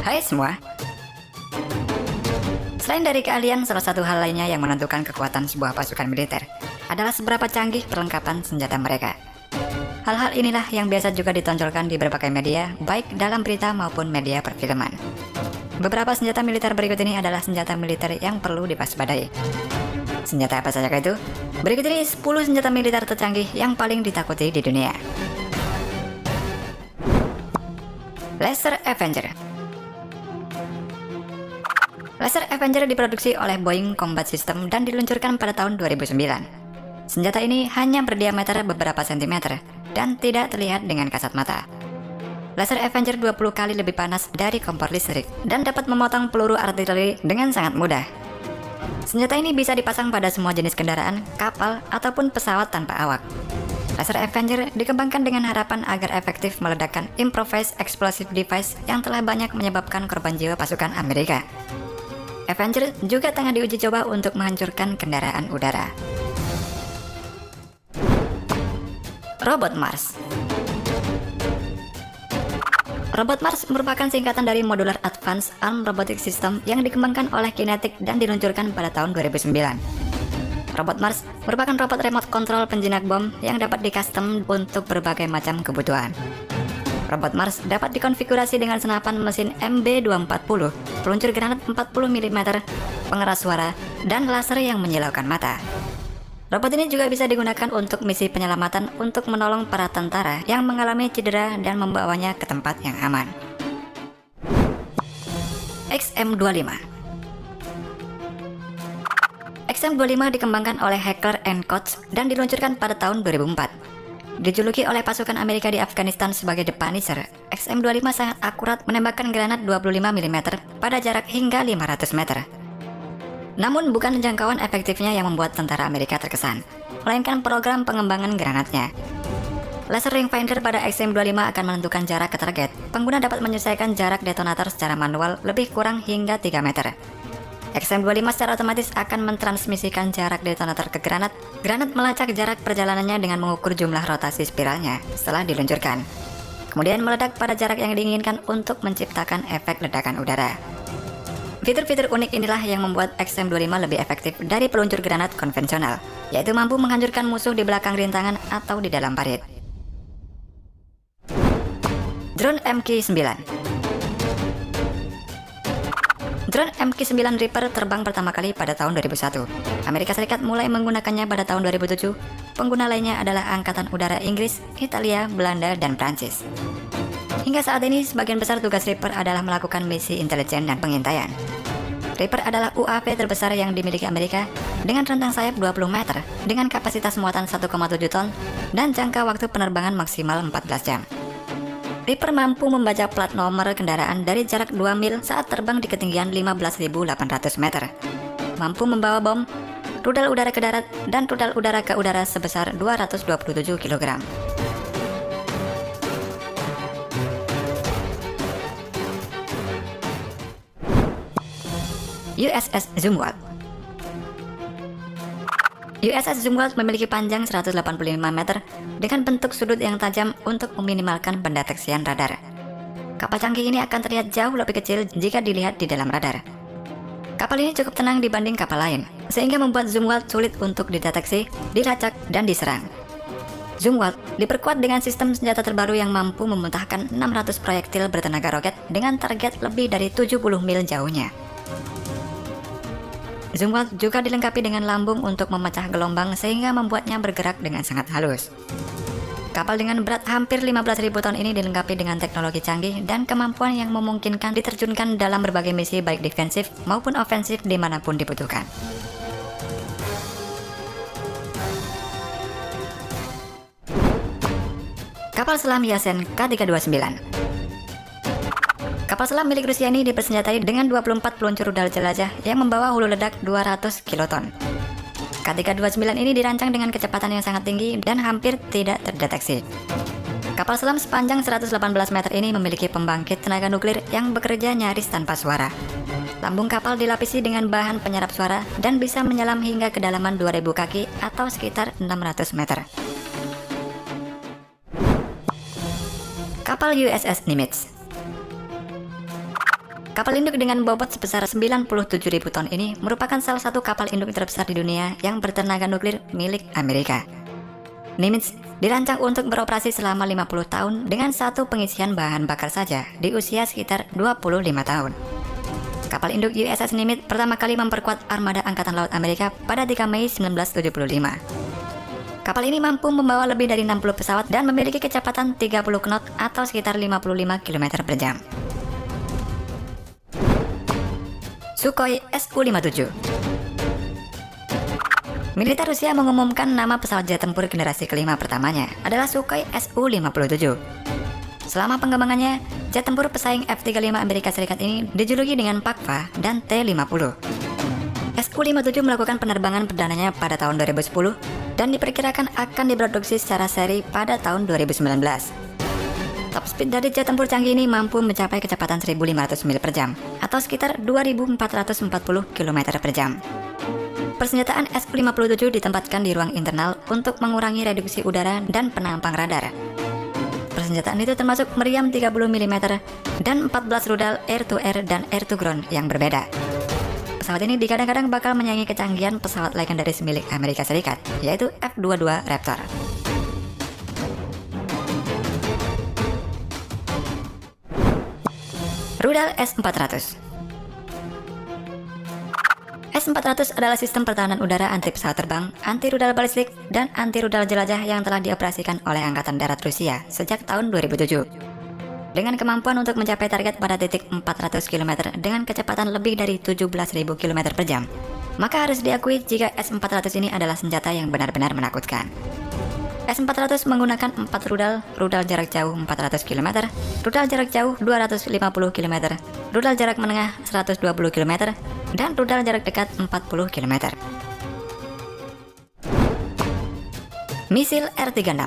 Hai semua. Selain dari keahlian, salah satu hal lainnya yang menentukan kekuatan sebuah pasukan militer adalah seberapa canggih perlengkapan senjata mereka. Hal-hal inilah yang biasa juga ditonjolkan di berbagai media, baik dalam berita maupun media perfilman. Beberapa senjata militer berikut ini adalah senjata militer yang perlu diwaspadai. Senjata apa saja itu? Berikut ini 10 senjata militer tercanggih yang paling ditakuti di dunia. Laser Avenger. Laser Avenger diproduksi oleh Boeing Combat System dan diluncurkan pada tahun 2009. Senjata ini hanya berdiameter beberapa sentimeter dan tidak terlihat dengan kasat mata. Laser Avenger 20 kali lebih panas dari kompor listrik dan dapat memotong peluru artileri dengan sangat mudah. Senjata ini bisa dipasang pada semua jenis kendaraan, kapal, ataupun pesawat tanpa awak. Laser Avenger dikembangkan dengan harapan agar efektif meledakkan improvised explosive device yang telah banyak menyebabkan korban jiwa pasukan Amerika. Avenger juga tengah diuji coba untuk menghancurkan kendaraan udara. Robot Mars. Robot Mars merupakan singkatan dari Modular Advanced Armed Robotic System yang dikembangkan oleh Kinetic dan diluncurkan pada tahun 2009. Robot Mars merupakan robot remote control penjinak bom yang dapat di-custom untuk berbagai macam kebutuhan. Robot Mars dapat dikonfigurasi dengan senapan mesin MB240, peluncur granat 40 mm, pengeras suara, dan laser yang menyilaukan mata. Robot ini juga bisa digunakan untuk misi penyelamatan untuk menolong para tentara yang mengalami cedera dan membawanya ke tempat yang aman. XM25. XM25 dikembangkan oleh Heckler & Koch dan diluncurkan pada tahun 2004. Dijuluki oleh pasukan Amerika di Afghanistan sebagai The Punisher, XM25 sangat akurat menembakkan granat 25 mm pada jarak hingga 500 meter. Namun bukan jangkauan efektifnya yang membuat tentara Amerika terkesan, melainkan program pengembangan granatnya. Laser Ringfinder pada XM25 akan menentukan jarak ke target. Pengguna dapat menyesuaikan jarak detonator secara manual lebih kurang hingga 3 meter. XM25 secara otomatis akan mentransmisikan jarak detonator ke granat. Granat melacak jarak perjalanannya dengan mengukur jumlah rotasi spiralnya setelah diluncurkan. Kemudian meledak pada jarak yang diinginkan untuk menciptakan efek ledakan udara. Fitur-fitur unik inilah yang membuat XM25 lebih efektif dari peluncur granat konvensional, yaitu mampu menghancurkan musuh di belakang rintangan atau di dalam parit. Drone Mk9. Drone Mk9 Reaper terbang pertama kali pada tahun 2001. Amerika Serikat mulai menggunakannya pada tahun 2007. Pengguna lainnya adalah Angkatan Udara Inggris, Italia, Belanda, dan Prancis. Hingga saat ini, sebagian besar tugas Reaper adalah melakukan misi intelijen dan pengintaian. Reaper adalah UAV terbesar yang dimiliki Amerika dengan rentang sayap 20 meter, dengan kapasitas muatan 1,7 ton, dan jangka waktu penerbangan maksimal 14 jam. Reaper mampu membaca plat nomor kendaraan dari jarak 2 mil saat terbang di ketinggian 15.800 meter. Mampu membawa bom, rudal udara ke darat, dan rudal udara ke udara sebesar 227 kg. USS Zumwalt. USS Zumwalt memiliki panjang 185 meter dengan bentuk sudut yang tajam untuk meminimalkan pendeteksian radar. Kapal canggih ini akan terlihat jauh lebih kecil jika dilihat di dalam radar. Kapal ini cukup tenang dibanding kapal lain, sehingga membuat Zumwalt sulit untuk dideteksi, dilacak, dan diserang. Zumwalt diperkuat dengan sistem senjata terbaru yang mampu memuntahkan 600 proyektil bertenaga roket dengan target lebih dari 70 mil jauhnya. Zumwalt juga dilengkapi dengan lambung untuk memecah gelombang sehingga membuatnya bergerak dengan sangat halus. Kapal dengan berat hampir 15.000 ton ini dilengkapi dengan teknologi canggih dan kemampuan yang memungkinkan diterjunkan dalam berbagai misi baik defensif maupun ofensif dimanapun dibutuhkan. Kapal selam Yasen K329. Kapal selam milik Rusia ini dipersenjatai dengan 24 peluncur rudal jelajah yang membawa hulu ledak 200 kiloton. K329 ini dirancang dengan kecepatan yang sangat tinggi dan hampir tidak terdeteksi. Kapal selam sepanjang 118 meter ini memiliki pembangkit tenaga nuklir yang bekerja nyaris tanpa suara. Lambung kapal dilapisi dengan bahan penyerap suara dan bisa menyelam hingga kedalaman 2000 kaki atau sekitar 600 meter. Kapal USS Nimitz. Kapal induk dengan bobot sebesar 97.000 ton ini merupakan salah satu kapal induk terbesar di dunia yang bertenaga nuklir milik Amerika. Nimitz dirancang untuk beroperasi selama 50 tahun dengan satu pengisian bahan bakar saja di usia sekitar 25 tahun. Kapal induk USS Nimitz pertama kali memperkuat armada Angkatan Laut Amerika pada 3 Mei 1975. Kapal ini mampu membawa lebih dari 60 pesawat dan memiliki kecepatan 30 knot atau sekitar 55 km per jam. Sukhoi Su-57. Militer Rusia mengumumkan nama pesawat jet tempur generasi kelima pertamanya adalah Sukhoi Su-57. Selama pengembangannya, jet tempur pesaing F-35 Amerika Serikat ini dijuluki dengan Pakva dan T-50. Su-57 melakukan penerbangan perdananya pada tahun 2010 dan diperkirakan akan diproduksi secara seri pada tahun 2019. Top speed dari jet tempur canggih ini mampu mencapai kecepatan 1.500 mil per jam atau sekitar 2.440 km per jam. Persenjataan Su-57 ditempatkan di ruang internal untuk mengurangi reduksi udara dan penampang radar. Persenjataan itu termasuk meriam 30 mm dan 14 rudal air-to-air dan air-to-ground yang berbeda. Pesawat ini kadang-kadang bakal menyaingi kecanggihan pesawat legendaris milik Amerika Serikat, yaitu F-22 Raptor. Rudal S-400. S-400 adalah sistem pertahanan udara anti pesawat terbang, anti rudal balistik, dan anti rudal jelajah yang telah dioperasikan oleh Angkatan Darat Rusia sejak tahun 2007. Dengan kemampuan untuk mencapai target pada titik 400 km dengan kecepatan lebih dari 17.000 km per jam, maka harus diakui jika S-400 ini adalah senjata yang benar-benar menakutkan. S-400 menggunakan 4 rudal jarak jauh 400 km, rudal jarak jauh 250 km, rudal jarak menengah 120 km, dan rudal jarak dekat 40 km. Misil R-36.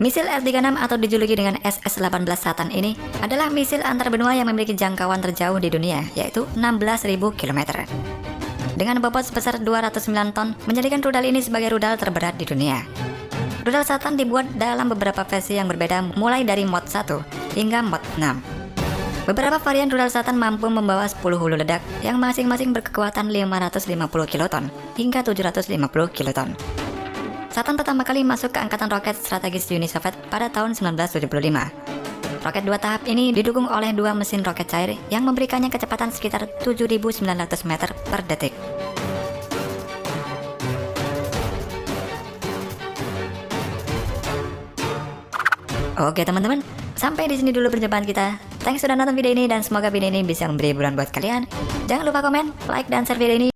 Misil R-36 atau dijuluki dengan SS-18 Satan ini adalah misil antar benua yang memiliki jangkauan terjauh di dunia, yaitu 16.000 km. Dengan bobot sebesar 209 ton, menjadikan rudal ini sebagai rudal terberat di dunia. Rudal Satan dibuat dalam beberapa versi yang berbeda mulai dari Mod 1 hingga Mod 6. Beberapa varian rudal Satan mampu membawa 10 hulu ledak yang masing-masing berkekuatan 550 kiloton hingga 750 kiloton. Satan pertama kali masuk ke angkatan roket strategis Uni Soviet pada tahun 1975. Roket 2 tahap ini didukung oleh 2 mesin roket cair yang memberikannya kecepatan sekitar 7.900 meter per detik. Oke teman-teman, sampai di sini dulu perjumpaan kita. Thanks sudah nonton video ini dan semoga video ini bisa memberi hiburan buat kalian. Jangan lupa komen, like, dan share video ini.